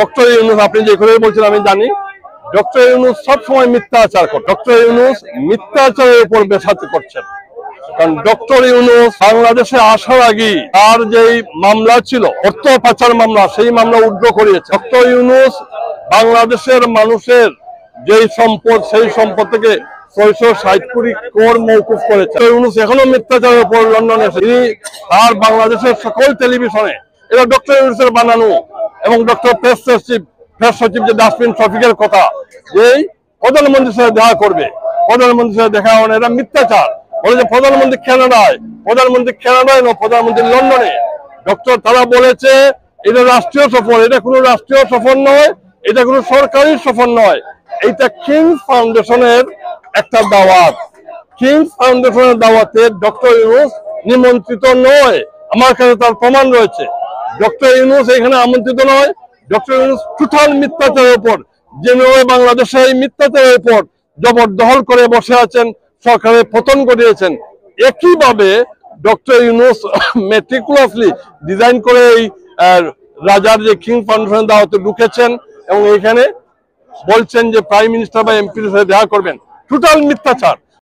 Doctor Yunus আপনি যে করে বলছেন আমি জানি, ডক্টর ইউনূস সবসময় মিথ্যাচার করে। ডক্টর ইউনূস মিথ্যাচারের উপর বেসাতে করছেন। কারণ ডক্টর ইউনূস বাংলাদেশে আসার আগে তার যেই মামলা ছিল অর্থ পাচার মামলা, সেই মামলা উদ্র করিয়েছে। ডক্টর ইউনূস বাংলাদেশের মানুষের যেই সম্পদ, সেই সম্পদ থেকে 660 কোটি কর মওকুফ করেছে। ইউনূস এখনো মিথ্যাচারের উপর লন্ডনে এসে তিনি তার বাংলাদেশের সকল টেলিভিশনে এটা ডক্টর ইউনূসের বানানো এবং ডক্টর প্রেস সচিব যে ডাস্টবিন শফিকের কথা, যেই প্রধানমন্ত্রীর সাথে দেখা করবে, প্রধানমন্ত্রীর সাথে দেখা হয় না, এটা মিথ্যাচার। বলে যে প্রধানমন্ত্রী কানাডায় নয়, প্রধানমন্ত্রী লন্ডনে। ডক্টর তারা বলেছে এটা রাষ্ট্রীয় সফর, এটা কোনো রাষ্ট্রীয় সফর নয়, এটা কোনো সরকারি সফর নয়, এইটা কিংস ফাউন্ডেশনের একটা দাওয়াত। কিংস ফাউন্ডেশনের দাওয়াতে ডক্টর ইউনূস নিমন্ত্রিত নয়। আমার কাছে তার প্রমাণ রয়েছে। ডক্টর ইউনূস এখানে আমন্ত্রিত নয়। ডক্টর ইউনূস টোটাল মিথ্যাচারের উপর, যেভাবে বাংলাদেশে এই মিথ্যাচারের উপর জবরদখল করে বসে আছেন, সরকারের পতন ঘটিয়েছেন, একইভাবে ডক্টর ইউনূস মেটিকুলাসলি ডিজাইন করে এই রাজার যে কিং ফাউন্ডেশন দাওয়াতে ঢুকেছেন এবং এখানে বলছেন যে প্রাইম মিনিস্টার বা এমপির সাথে দেখা করবেন। টোটাল মিথ্যাচার।